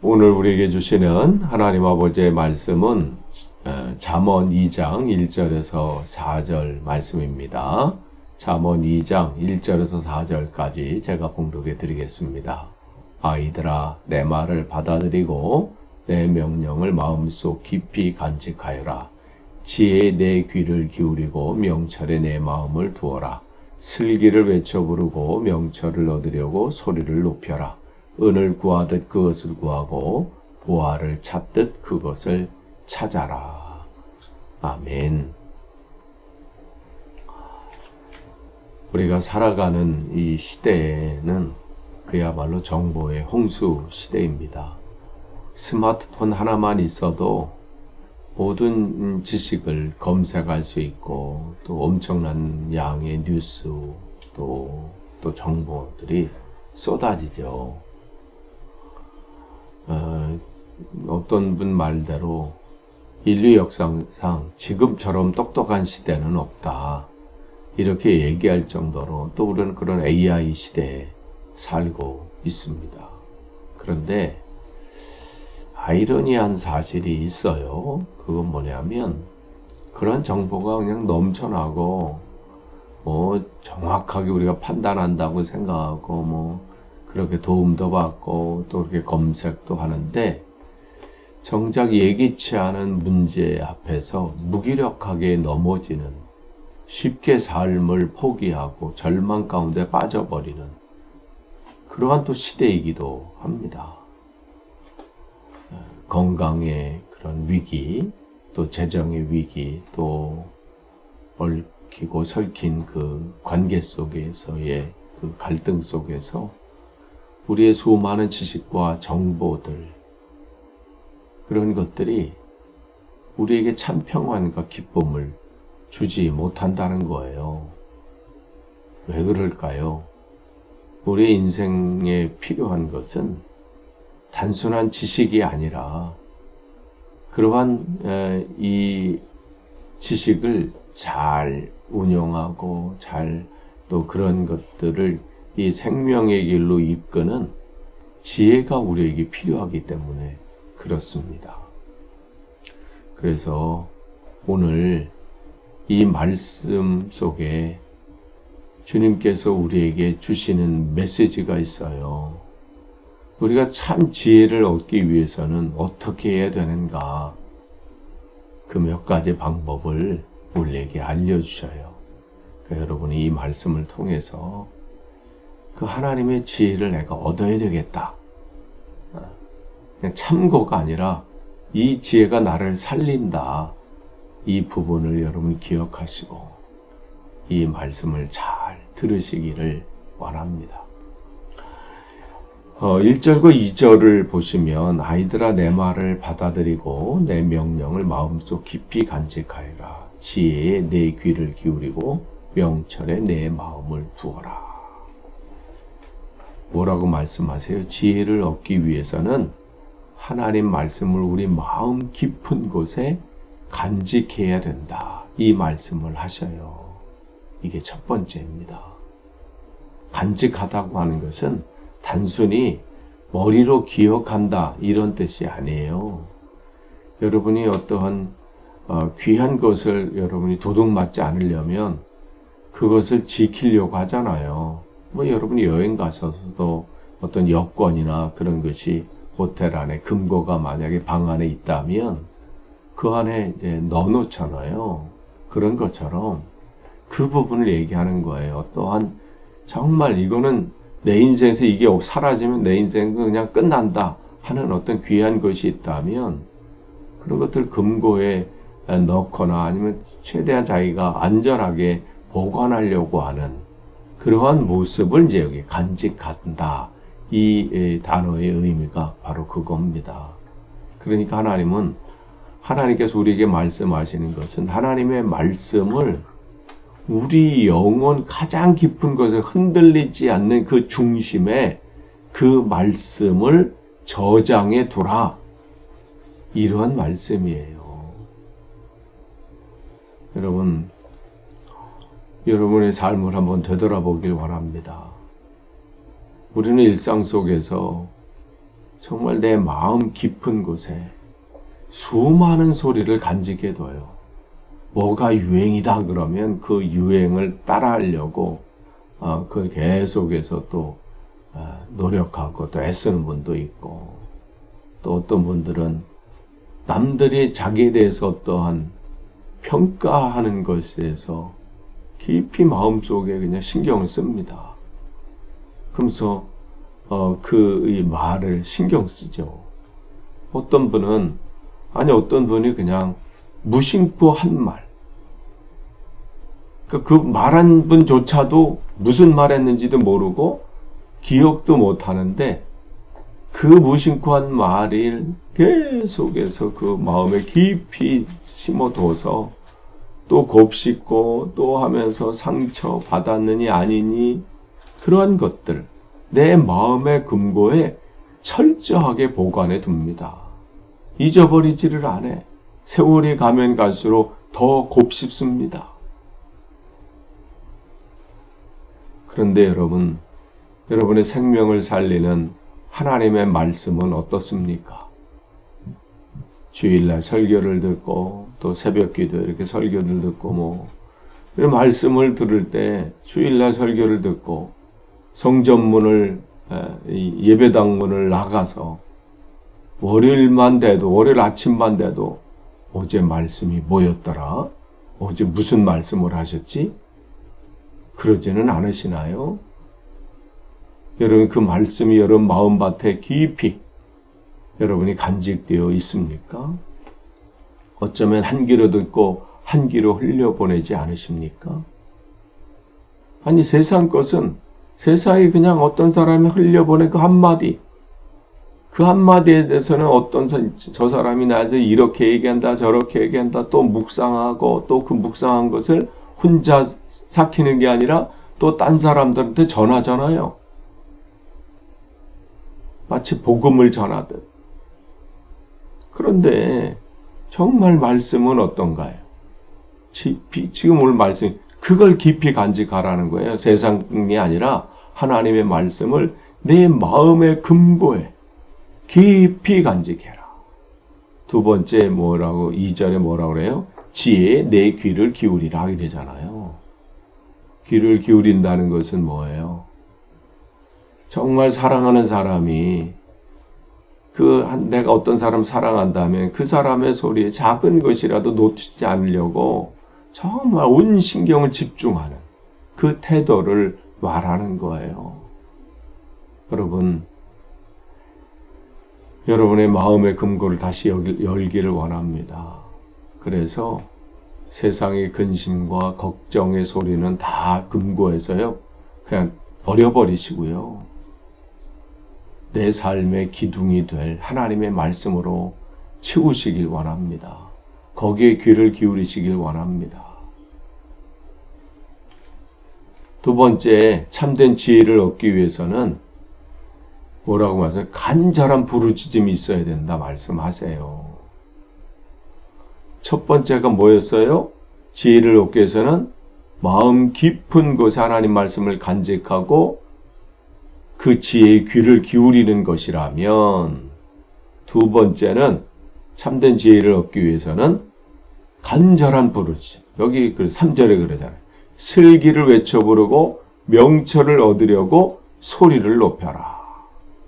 오늘 우리에게 주시는 하나님 아버지의 말씀은 잠언 2장 1절에서 4절 말씀입니다. 잠언 2장 1절에서 4절까지 제가 봉독해 드리겠습니다. 아이들아, 내 말을 받아들이고 내 명령을 마음속 깊이 간직하여라. 지혜에 내 귀를 기울이고 명철에 내 마음을 두어라. 슬기를 외쳐 부르고 명철을 얻으려고 소리를 높여라. 은을 구하듯 그것을 구하고 보화를 찾듯 그것을 찾아라. 아멘. 우리가 살아가는 이 시대에는 그야말로 정보의 홍수 시대입니다. 스마트폰 하나만 있어도 모든 지식을 검색할 수 있고 또 엄청난 양의 뉴스 또 정보들이 쏟아지죠. 어떤 분 말대로 인류 역사상 지금처럼 똑똑한 시대는 없다. 이렇게 얘기할 정도로 또 우리는 그런 AI 시대에 살고 있습니다. 그런데 아이러니한 사실이 있어요. 그건 뭐냐면 그런 정보가 그냥 넘쳐나고 정확하게 우리가 판단한다고 생각하고 그렇게 도움도 받고 또 그렇게 검색도 하는데 정작 예기치 않은 문제 앞에서 무기력하게 넘어지는, 쉽게 삶을 포기하고 절망 가운데 빠져버리는 그러한 또 시대이기도 합니다. 건강의 그런 위기, 또 재정의 위기, 또 얽히고 설킨 그 관계 속에서의 그 갈등 속에서 우리의 수많은 지식과 정보들, 그런 것들이 우리에게 참 평안과 기쁨을 주지 못한다는 거예요. 왜 그럴까요? 우리의 인생에 필요한 것은 단순한 지식이 아니라 그러한 이 지식을 잘 운용하고 또 그런 것들을 이 생명의 길로 이끄는 지혜가 우리에게 필요하기 때문에 그렇습니다. 그래서 오늘 이 말씀 속에 주님께서 우리에게 주시는 메시지가 있어요. 우리가 참 지혜를 얻기 위해서는 어떻게 해야 되는가? 그 몇 가지 방법을 우리에게 알려주셔요. 그러니까 여러분이 이 말씀을 통해서 그 하나님의 지혜를 내가 얻어야 되겠다. 그냥 참고가 아니라 이 지혜가 나를 살린다. 이 부분을 여러분이 기억하시고 이 말씀을 잘 들으시기를 원합니다. 1절과 2절을 보시면 아이들아, 내 말을 받아들이고 내 명령을 마음속 깊이 간직하여라. 지혜에 내 귀를 기울이고 명철에 내 마음을 두어라. 뭐라고 말씀하세요? 지혜를 얻기 위해서는 하나님 말씀을 우리 마음 깊은 곳에 간직해야 된다. 이 말씀을 하셔요. 이게 첫 번째입니다. 간직하다고 하는 것은 단순히 머리로 기억한다 이런 뜻이 아니에요. 여러분이 어떠한 귀한 것을 여러분이 도둑맞지 않으려면 그것을 지키려고 하잖아요. 여러분이 여행 가셔서도 어떤 여권이나 그런 것이 호텔 안에 금고가 만약에 방 안에 있다면 그 안에 이제 넣어놓잖아요. 그런 것처럼 그 부분을 얘기하는 거예요. 또한 정말 이거는 내 인생에서 이게 사라지면 내 인생은 그냥 끝난다 하는 어떤 귀한 것이 있다면 그런 것들 금고에 넣거나 아니면 최대한 자기가 안전하게 보관하려고 하는 그러한 모습을 이제 여기 간직한다. 이 단어의 의미가 바로 그겁니다. 그러니까 하나님께서 우리에게 말씀하시는 것은 하나님의 말씀을 우리 영혼 가장 깊은 것을 흔들리지 않는 그 중심에 그 말씀을 저장해 두라. 이러한 말씀이에요. 여러분의 삶을 한번 되돌아보길 원합니다. 우리는 일상 속에서 정말 내 마음 깊은 곳에 수많은 소리를 간직해둬요. 뭐가 유행이다 그러면 그 유행을 따라하려고 그 계속해서 또 노력하고 또 애쓰는 분도 있고, 또 어떤 분들은 남들이 자기에 대해서 어떠한 평가하는 것에 대해서 깊이 마음속에 그냥 신경을 씁니다. 그러면서 이 말을 신경 쓰죠. 어떤 분이 그냥 무심코 한 말, 그 말한 분조차도 무슨 말 했는지도 모르고 기억도 못 하는데, 그 무심코 한 말을 계속해서 그 마음에 깊이 심어둬서 또 곱씹고 또 하면서 상처 받았느니 아니니, 그러한 것들 내 마음의 금고에 철저하게 보관해 둡니다. 잊어버리지를 않아. 세월이 가면 갈수록 더 곱씹습니다. 그런데 여러분의 생명을 살리는 하나님의 말씀은 어떻습니까? 주일날 설교를 듣고 또 새벽기도 이렇게 설교를 듣고 이런 말씀을 들을 때, 주일날 설교를 듣고 성전문을 예배당 문을 나가서 월요일 아침만 돼도 어제 말씀이 뭐였더라? 어제 무슨 말씀을 하셨지? 그러지는 않으시나요? 여러분, 그 말씀이 여러분 마음밭에 깊이 여러분이 간직되어 있습니까? 어쩌면 한 귀로 듣고 한 귀로 흘려보내지 않으십니까? 아니, 세상 것은 세상에 그냥 어떤 사람이 흘려보낸 그 한마디에 대해서는 저 사람이 나한테 이렇게 얘기한다 저렇게 얘기한다, 또 묵상하고 또 그 묵상한 것을 혼자 삭히는 게 아니라 또 딴 사람들한테 전하잖아요. 마치 복음을 전하듯. 그런데 정말 말씀은 어떤가요? 지금 오늘 말씀, 그걸 깊이 간직하라는 거예요. 세상이 아니라 하나님의 말씀을 내 마음의 금고에 깊이 간직해라. 두 번째 2절에 뭐라고 그래요? 지혜에 내 귀를 기울이라 이러잖아요. 귀를 기울인다는 것은 뭐예요? 정말 사랑하는 사람이 내가 어떤 사람 사랑한다면 그 사람의 소리에 작은 것이라도 놓치지 않으려고 정말 온 신경을 집중하는 그 태도를 말하는 거예요. 여러분의 마음의 금고를 다시 열기를 원합니다. 그래서 세상의 근심과 걱정의 소리는 다 금고에서요, 그냥 버려버리시고요. 내 삶의 기둥이 될 하나님의 말씀으로 채우시길 원합니다. 거기에 귀를 기울이시길 원합니다. 두 번째, 참된 지혜를 얻기 위해서는 뭐라고 말씀하세요? 간절한 부르짖음이 있어야 된다 말씀하세요. 첫 번째가 뭐였어요? 지혜를 얻기 위해서는 마음 깊은 곳에 하나님 말씀을 간직하고 그 지혜의 귀를 기울이는 것이라면, 두 번째는 참된 지혜를 얻기 위해서는 간절한 부르짖음. 여기 3절에 그러잖아요. 슬기를 외쳐 부르고 명철을 얻으려고 소리를 높여라.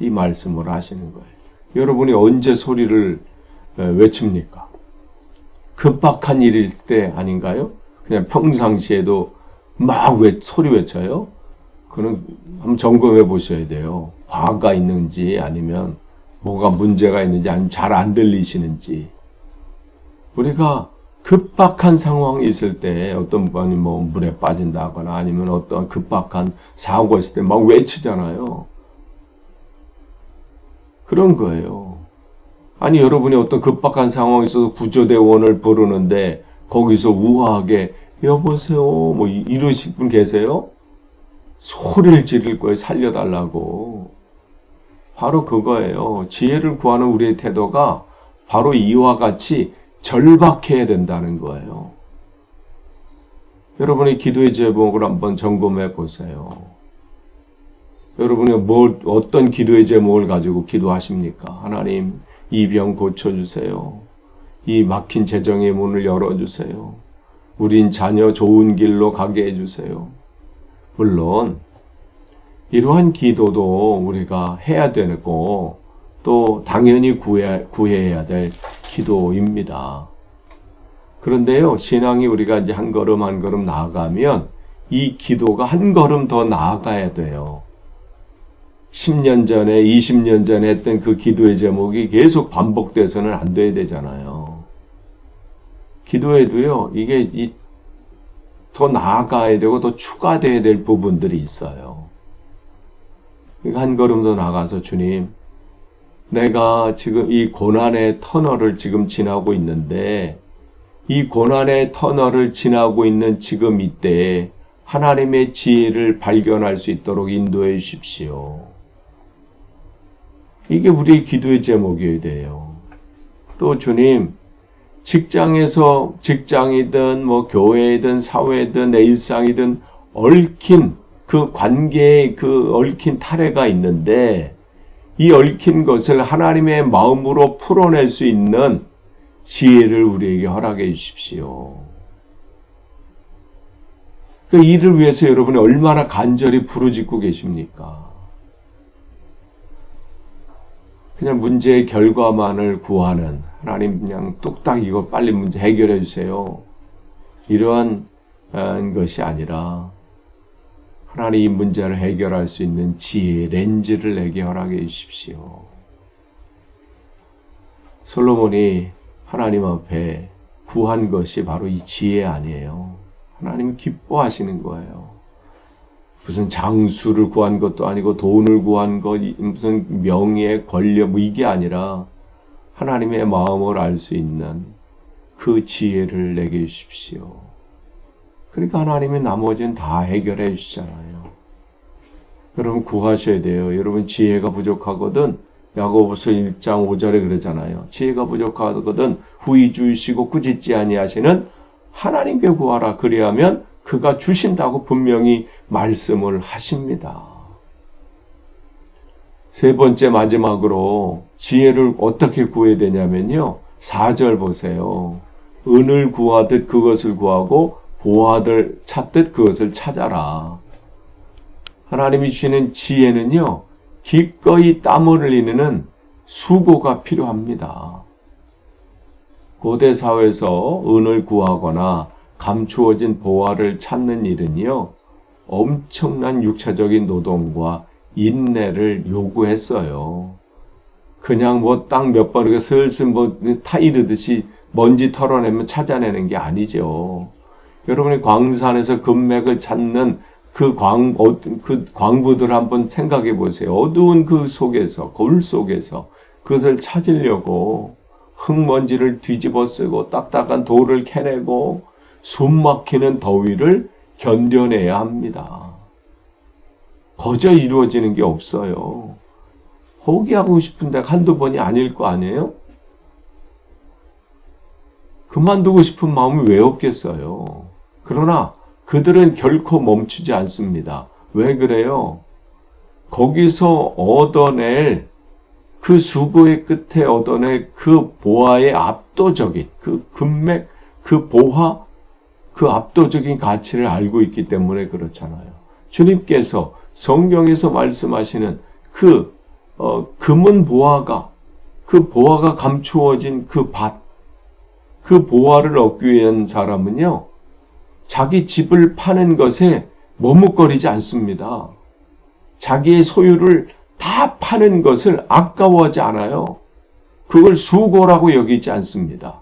이 말씀을 하시는 거예요. 여러분이 언제 소리를 외칩니까? 급박한 일일 때 아닌가요? 그냥 평상시에도 막 소리 외쳐요? 그는 한번 점검해 보셔야 돼요. 화가 있는지 아니면 뭐가 문제가 있는지 아니면 잘 안 들리시는지. 우리가 급박한 상황이 있을 때 어떤 분이 물에 빠진다거나 아니면 어떤 급박한 사고가 있을 때 막 외치잖아요. 그런 거예요. 아니, 여러분이 어떤 급박한 상황에 있어서 구조대원을 부르는데 거기서 우아하게 여보세요 이러실 분 계세요? 소리를 지를 거예요. 살려달라고. 바로 그거예요. 지혜를 구하는 우리의 태도가 바로 이와 같이 절박해야 된다는 거예요. 여러분의 기도의 제목을 한번 점검해 보세요. 여러분이 어떤 기도의 제목을 가지고 기도하십니까? 하나님, 이 병 고쳐주세요. 이 막힌 재정의 문을 열어주세요. 우린 자녀 좋은 길로 가게 해주세요. 물론 이러한 기도도 우리가 해야 되고 또 당연히 구해야 될 기도입니다. 그런데요, 신앙이 우리가 이제 한 걸음 한 걸음 나아가면 이 기도가 한 걸음 더 나아가야 돼요. 10년 전에, 20년 전에 했던 그 기도의 제목이 계속 반복돼서는 안 돼야 되잖아요. 기도에도요, 이게 더 나아가야 되고 더 추가돼야 될 부분들이 있어요. 그러니까 한 걸음 더 나가서 주님, 내가 지금 이 고난의 터널을 지금 지나고 있는데 이 고난의 터널을 지나고 있는 지금 이때에 하나님의 지혜를 발견할 수 있도록 인도해 주십시오. 이게 우리의 기도의 제목이어야 돼요. 또 주님, 직장이든 교회이든 사회든 내 일상이든 얽힌 그 관계에 그 얽힌 타래가 있는데 이 얽힌 것을 하나님의 마음으로 풀어낼 수 있는 지혜를 우리에게 허락해 주십시오. 그 일을 위해서 여러분이 얼마나 간절히 부르짖고 계십니까? 그냥 문제의 결과만을 구하는 하나님 그냥 뚝딱 이거 빨리 문제 해결해 주세요. 이러한 것이 아니라 하나님 이 문제를 해결할 수 있는 지혜의 렌즈를 내게 허락해 주십시오. 솔로몬이 하나님 앞에 구한 것이 바로 이 지혜 아니에요. 하나님은 기뻐하시는 거예요. 무슨 장수를 구한 것도 아니고 돈을 구한 것, 무슨 명예, 권력 이게 아니라 하나님의 마음을 알 수 있는 그 지혜를 내게 주십시오. 그러니까 하나님이 나머지는 다 해결해 주시잖아요. 여러분 구하셔야 돼요. 여러분 지혜가 부족하거든 야고보서 1장 5절에 그러잖아요. 지혜가 부족하거든 후히 주시고 꾸짖지 아니하시는 하나님께 구하라. 그리하면 그가 주신다고 분명히 말씀을 하십니다. 세 번째 마지막으로 지혜를 어떻게 구해야 되냐면요. 4절 보세요. 은을 구하듯 그것을 구하고 보화를 찾듯 그것을 찾아라. 하나님이 주시는 지혜는요. 기꺼이 땀을 흘리는 수고가 필요합니다. 고대 사회에서 은을 구하거나 감추어진 보화를 찾는 일은요. 엄청난 육체적인 노동과 인내를 요구했어요. 그냥 땅 몇 번 이렇게 슬슬 타이르듯이 먼지 털어내면 찾아내는 게 아니죠. 여러분이 광산에서 금맥을 찾는 그 광부들 한번 생각해 보세요. 어두운 그 속에서, 거울 속에서 그것을 찾으려고 흙먼지를 뒤집어 쓰고 딱딱한 돌을 캐내고 숨 막히는 더위를 견뎌내야 합니다. 거저 이루어지는 게 없어요. 포기하고 싶은데 한두 번이 아닐 거 아니에요? 그만두고 싶은 마음이 왜 없겠어요? 그러나 그들은 결코 멈추지 않습니다. 왜 그래요? 거기서 얻어낼 그 수고의 끝에 얻어낼 그 보화의 압도적인 그 금맥, 그 보화, 그 압도적인 가치를 알고 있기 때문에 그렇잖아요. 주님께서 성경에서 말씀하시는 그 금은 보화가 그 보화가 감추어진 그 밭, 그 보화를 얻기 위한 사람은요. 자기 집을 파는 것에 머뭇거리지 않습니다. 자기의 소유를 다 파는 것을 아까워하지 않아요. 그걸 수고라고 여기지 않습니다.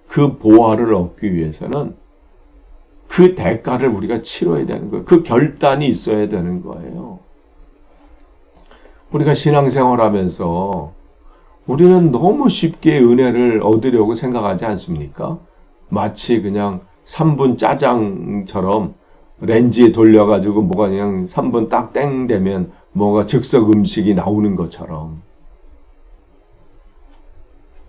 그 보화를 얻기 위해서는 그 대가를 우리가 치러야 되는 거예요. 그 결단이 있어야 되는 거예요. 우리가 신앙생활하면서 우리는 너무 쉽게 은혜를 얻으려고 생각하지 않습니까? 마치 그냥 3분 짜장처럼 렌즈에 돌려가지고 뭐가 그냥 3분 딱 땡 되면 뭐가 즉석 음식이 나오는 것처럼.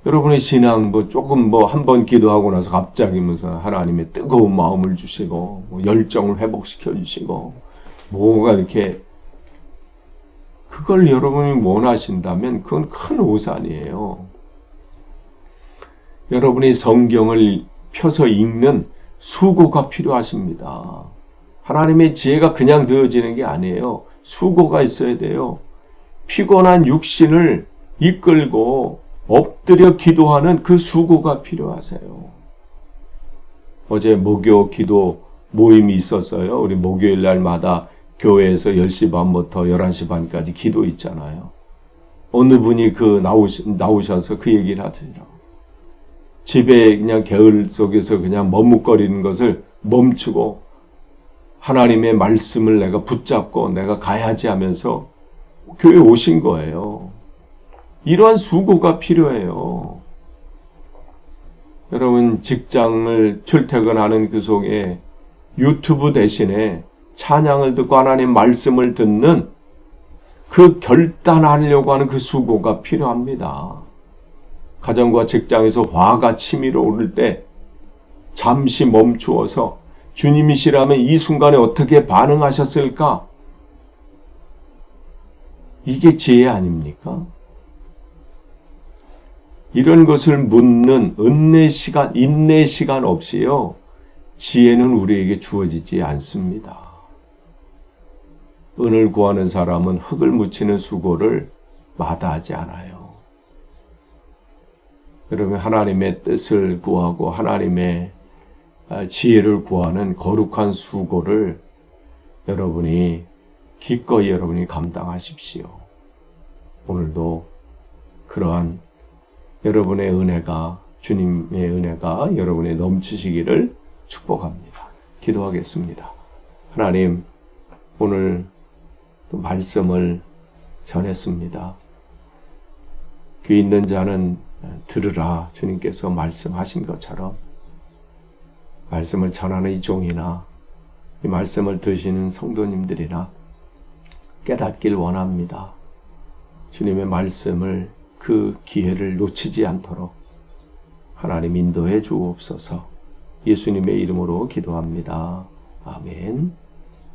여러분의 신앙 조금 한 번 기도하고 나서 갑자기 무슨 하나님의 뜨거운 마음을 주시고 열정을 회복시켜 주시고 뭐가 이렇게 그걸 여러분이 원하신다면 그건 큰 오산이에요. 여러분이 성경을 펴서 읽는 수고가 필요하십니다. 하나님의 지혜가 그냥 되어지는 게 아니에요. 수고가 있어야 돼요. 피곤한 육신을 이끌고 엎드려 기도하는 그 수고가 필요하세요. 어제 목요 기도 모임이 있었어요. 우리 목요일 날마다 교회에서 10시 반부터 11시 반까지 기도 있잖아요. 어느 분이 나오셔서 그 얘기를 하더라고요. 집에 그냥 게을 속에서 그냥 머뭇거리는 것을 멈추고 하나님의 말씀을 내가 붙잡고 내가 가야지 하면서 교회에 오신 거예요. 이러한 수고가 필요해요. 여러분 직장을 출퇴근하는 그 속에 유튜브 대신에 찬양을 듣고 하나님 말씀을 듣는 그 결단하려고 하는 그 수고가 필요합니다. 가정과 직장에서 화가 치밀어 오를 때 잠시 멈추어서 주님이시라면 이 순간에 어떻게 반응하셨을까? 이게 지혜 아닙니까? 이런 것을 묻는 인내 시간 없이요. 지혜는 우리에게 주어지지 않습니다. 은을 구하는 사람은 흙을 묻히는 수고를 마다하지 않아요. 여러분 하나님의 뜻을 구하고 하나님의 지혜를 구하는 거룩한 수고를 여러분이 기꺼이 여러분이 감당하십시오. 오늘도 그러한 여러분의 은혜가 주님의 은혜가 여러분의 넘치시기를 축복합니다. 기도하겠습니다. 하나님 오늘 또 말씀을 전했습니다. 귀 있는 자는 들으라 주님께서 말씀하신 것처럼 말씀을 전하는 이 종이나 이 말씀을 드시는 성도님들이나 깨닫길 원합니다. 주님의 말씀을 그 기회를 놓치지 않도록 하나님 인도해 주옵소서. 예수님의 이름으로 기도합니다. 아멘.